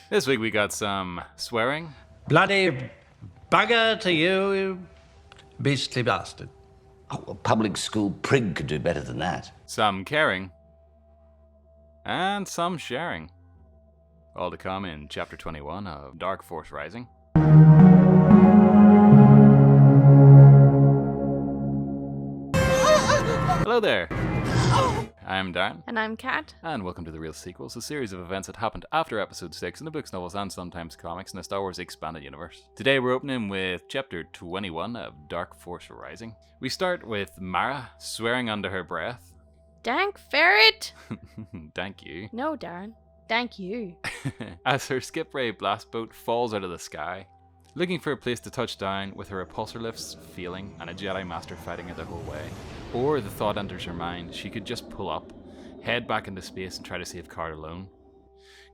This week we got some swearing. Bloody bugger to you, you beastly bastard. Oh, a public school prig could do better than that. Some caring. And some sharing. All to come in Chapter 21 of Dark Force Rising. Hello there. I'm Darren. And I'm Kat. And welcome to The Real Sequels, a series of events that happened after Episode 6 in the books, novels, and sometimes comics in the Star Wars Expanded Universe. Today we're opening with Chapter 21 of Dark Force Rising. We start with Mara swearing under her breath. Dank ferret! Thank you. No, Darren. Thank you. As her skip ray blast boat falls out of the sky. Looking for a place to touch down with her repulsor lifts failing and a Jedi Master fighting her the whole way. Or the thought enters her mind she could just pull up, head back into space and try to save Card alone.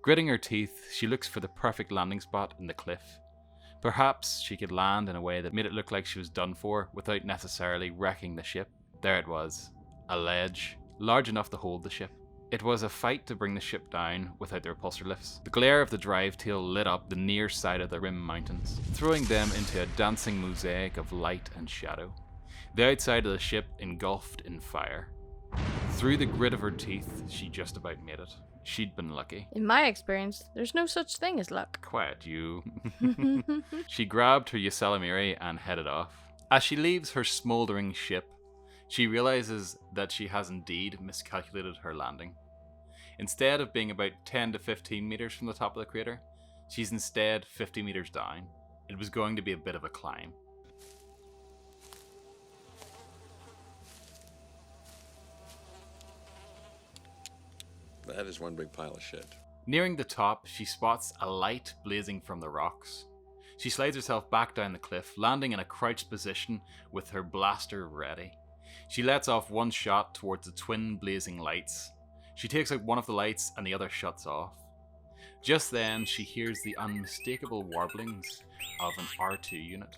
Gritting her teeth, she looks for the perfect landing spot in the cliff. Perhaps she could land in a way that made it look like she was done for without necessarily wrecking the ship. There it was, a ledge, large enough to hold the ship. It was a fight to bring the ship down without the repulsor lifts. The glare of the drive tail lit up the near side of the rim mountains, throwing them into a dancing mosaic of light and shadow. The outside of the ship engulfed in fire. Through the grit of her teeth, she just about made it. She'd been lucky. In my experience, there's no such thing as luck. Quiet, you. She grabbed her Ysalamiri and headed off. As she leaves her smouldering ship, she realizes that she has indeed miscalculated her landing. Instead of being about 10 to 15 meters from the top of the crater, she's instead 50 meters down. It was going to be a bit of a climb. That is one big pile of shit. Nearing the top, she spots a light blazing from the rocks. She slides herself back down the cliff, landing in a crouched position with her blaster ready. She lets off one shot towards the twin blazing lights. She takes out one of the lights and the other shuts off. Just then, she hears the unmistakable warblings of an R2 unit.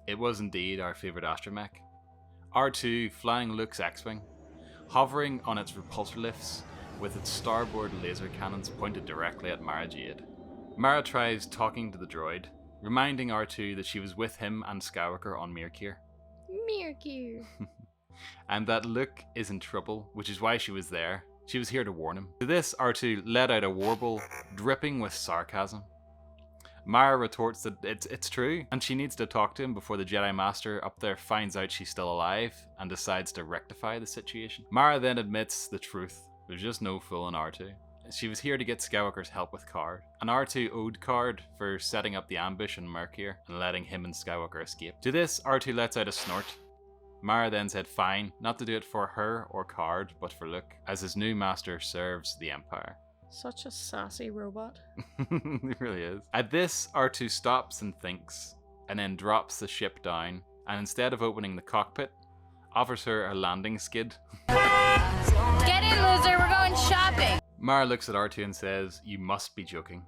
It was indeed our favourite astromech. R2 flying Luke's X-Wing, hovering on its repulsor lifts with its starboard laser cannons pointed directly at Mara Jade. Mara tries talking to the droid, reminding R2 that she was with him and Skywalker on Mirkir. Mirkir. And that Luke is in trouble, which is why she was there. She was here to warn him. To this, R2 let out a warble, dripping with sarcasm. Mara retorts that it's true, and she needs to talk to him before the Jedi Master up there finds out she's still alive and decides to rectify the situation. Mara then admits the truth. There's just no fool in R2. She was here to get Skywalker's help with Card, and R2 owed Card for setting up the ambush in Mirkir and letting him and Skywalker escape. To this, R2 lets out a snort. Mara then said fine, not to do it for her or Card, but for Luke, as his new master serves the Empire. Such a sassy robot. He really is. At this, R2 stops and thinks, and then drops the ship down, and instead of opening the cockpit, offers her a landing skid. Get in, loser, we're going shopping! Mara looks at R2 and says, "You must be joking."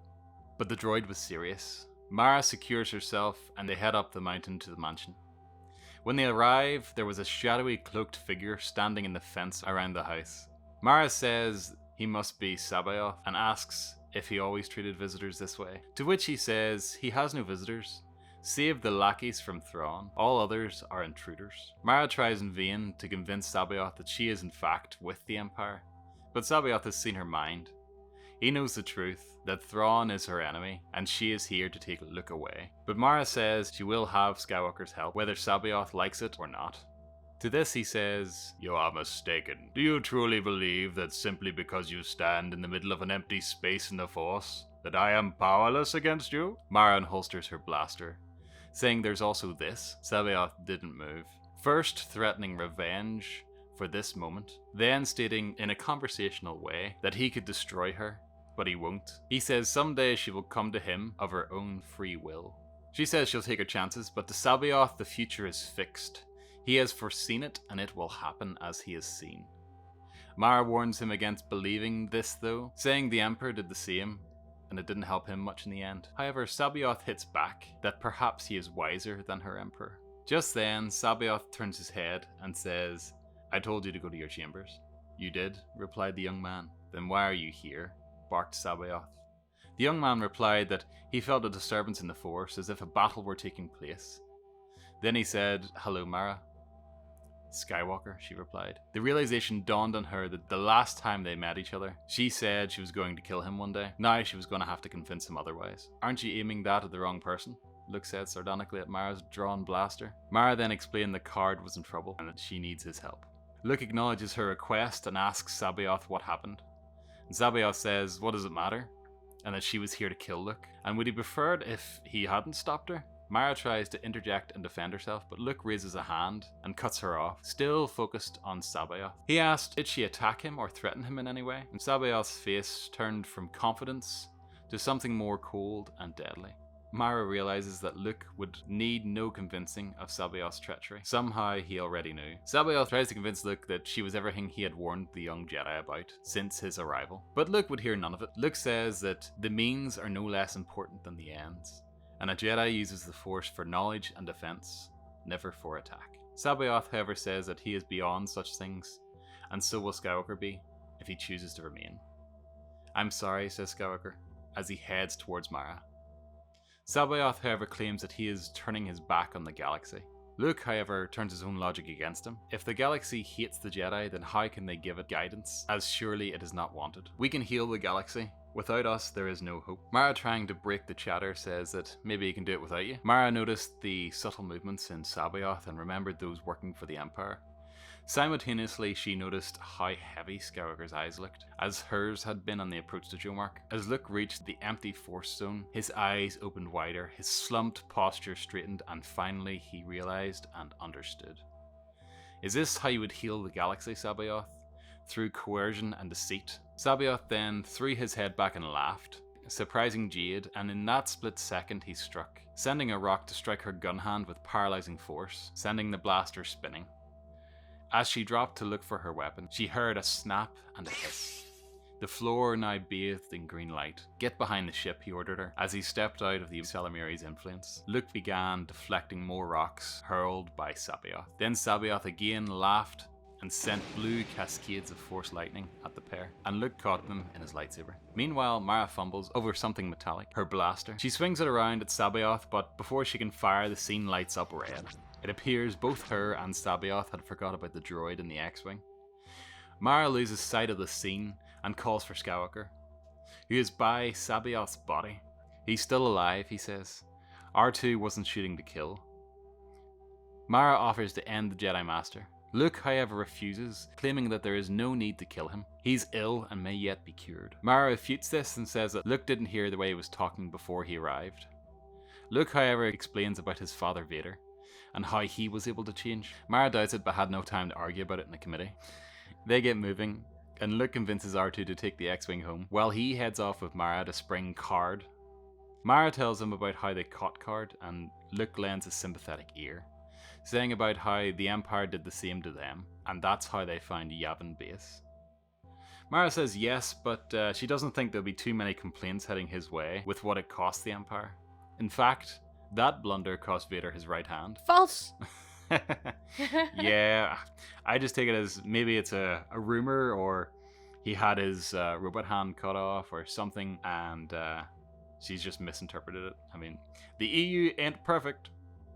But the droid was serious. Mara secures herself, and they head up the mountain to the mansion. When they arrive, there was a shadowy cloaked figure standing in the fence around the house. Mara says he must be C'baoth and asks if he always treated visitors this way. To which he says he has no visitors, save the lackeys from Thrawn. All others are intruders. Mara tries in vain to convince C'baoth that she is in fact with the Empire, but C'baoth has seen her mind. He knows the truth, that Thrawn is her enemy, and she is here to take Luke away. But Mara says she will have Skywalker's help, whether C'baoth likes it or not. To this he says, "You are mistaken. Do you truly believe that simply because you stand in the middle of an empty space in the Force, that I am powerless against you?" Mara unholsters her blaster, saying there's also this. C'baoth didn't move. First threatening revenge for this moment, then stating in a conversational way that he could destroy her, but he won't. He says someday she will come to him of her own free will. She says she'll take her chances, but to C'baoth the future is fixed. He has foreseen it, and it will happen as he has seen. Mara warns him against believing this though, saying the Emperor did the same, and it didn't help him much in the end. However, C'baoth hits back that perhaps he is wiser than her Emperor. Just then, C'baoth turns his head and says, "I told you to go to your chambers." "You did," replied the young man. "Then why are you here?" barked C'baoth. The young man replied that he felt a disturbance in the Force, as if a battle were taking place. Then he said, "Hello, Mara." "Skywalker," she replied. The realization dawned on her that the last time they met each other, she said she was going to kill him one day. Now she was going to have to convince him otherwise. "Aren't you aiming that at the wrong person?" Luke said sardonically at Mara's drawn blaster. Mara then explained the Card was in trouble and that she needs his help. Luke acknowledges her request and asks C'baoth what happened. And C'baoth says, what does it matter? And that she was here to kill Luke. And would he prefer it if he hadn't stopped her? Mara tries to interject and defend herself, but Luke raises a hand and cuts her off, still focused on C'baoth. He asked, did she attack him or threaten him in any way? And C'baoth's face turned from confidence to something more cold and deadly. Mara realizes that Luke would need no convincing of C'baoth's treachery. Somehow he already knew. C'baoth tries to convince Luke that she was everything he had warned the young Jedi about since his arrival. But Luke would hear none of it. Luke says that the means are no less important than the ends, and a Jedi uses the Force for knowledge and defense, never for attack. C'baoth, however, says that he is beyond such things, and so will Skywalker be, if he chooses to remain. "I'm sorry," says Skywalker, as he heads towards Mara. C'baoth, however, claims that he is turning his back on the galaxy. Luke, however, turns his own logic against him. If the galaxy hates the Jedi, then how can they give it guidance, as surely it is not wanted? "We can heal the galaxy. Without us, there is no hope." Mara, trying to break the chatter, says that maybe he can do it without you. Mara noticed the subtle movements in C'baoth and remembered those working for the Empire. Simultaneously, she noticed how heavy Skywalker's eyes looked, as hers had been on the approach to Jomark. As Luke reached the empty Force zone, his eyes opened wider, his slumped posture straightened, and finally he realized and understood. Is this how you would heal the galaxy, C'baoth? Through coercion and deceit? C'baoth then threw his head back and laughed, surprising Jade, and in that split second he struck, sending a rock to strike her gun hand with paralyzing force, sending the blaster spinning. As she dropped to look for her weapon, she heard a snap and a hiss. The floor now bathed in green light. "Get behind the ship," he ordered her, as he stepped out of the Salamiri's influence. Luke began deflecting more rocks hurled by C'baoth. Then C'baoth again laughed and sent blue cascades of force lightning at the pair, and Luke caught them in his lightsaber. Meanwhile, Mara fumbles over something metallic, her blaster. She swings it around at C'baoth, but before she can fire, the scene lights up red. It appears both her and C'baoth had forgot about the droid in the X-Wing. Mara loses sight of the scene and calls for Skywalker, who is by C'baoth's body. "He's still alive," he says. "R2 wasn't shooting to kill." Mara offers to end the Jedi Master. Luke, however, refuses, claiming that there is no need to kill him. He's ill and may yet be cured. Mara refutes this and says that Luke didn't hear the way he was talking before he arrived. Luke, however, explains about his father Vader and how he was able to change. Mara doubts it, but had no time to argue about it in the committee. They get moving, and Luke convinces R2 to take the X-Wing home, while he heads off with Mara to spring Card. Mara tells him about how they caught Card, and Luke lends a sympathetic ear, saying about how the Empire did the same to them, and that's how they found Yavin Base. Mara says yes, but she doesn't think there'll be too many complaints heading his way with what it cost the Empire. In fact, that blunder cost Vader his right hand. False! Yeah, I just take it as maybe it's a rumor, or he had his robot hand cut off or something, and she's just misinterpreted it. I mean, the EU ain't perfect,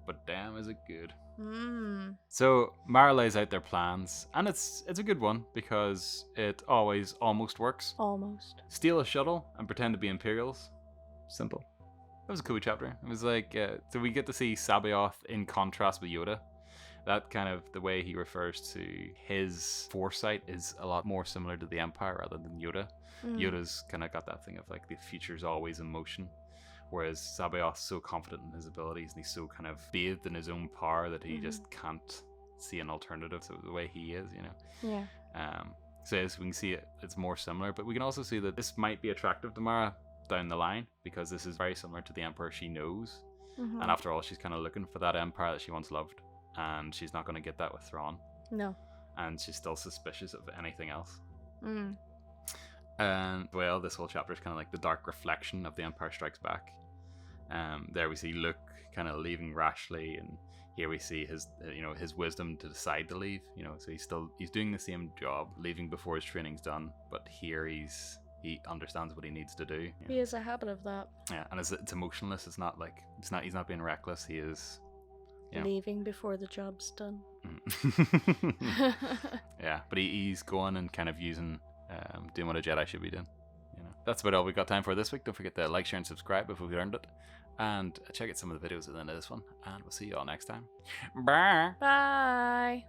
but damn is it good. So Mara lays out their plans, and it's a good one because it always almost works. Almost. Steal a shuttle and pretend to be Imperials. Simple. That was a cool chapter. It was like, so we get to see C'baoth in contrast with Yoda. That kind of, the way he refers to his foresight is a lot more similar to the Empire rather than Yoda. Yoda's kind of got that thing of like the future's always in motion, whereas C'baoth's so confident in his abilities and he's so kind of bathed in his own power that he just can't see an alternative to the way he is, you know? Yeah. So as we can see, it's more similar, but we can also see that this might be attractive to Mara down the line, because this is very similar to the Emperor she knows, and after all, she's kind of looking for that Empire that she once loved, and she's not going to get that with Thrawn. No. And she's still suspicious of anything else. And well, this whole chapter is kind of like the dark reflection of The Empire Strikes Back. There we see Luke kind of leaving rashly, and here we see his his wisdom to decide to leave. So he's doing the same job, leaving before his training's done, but here he's he understands what he needs to do. He has a habit of that. Yeah, and it's emotionless. It's not like he's not being reckless. He is. Yeah. Leaving before the job's done. Yeah, but he's going and kind of using, doing what a Jedi should be doing. That's about all we've got time for this week. Don't forget to like, share, and subscribe if we've earned it. And check out some of the videos at the end of this one. And we'll see you all next time. Bye. Bye.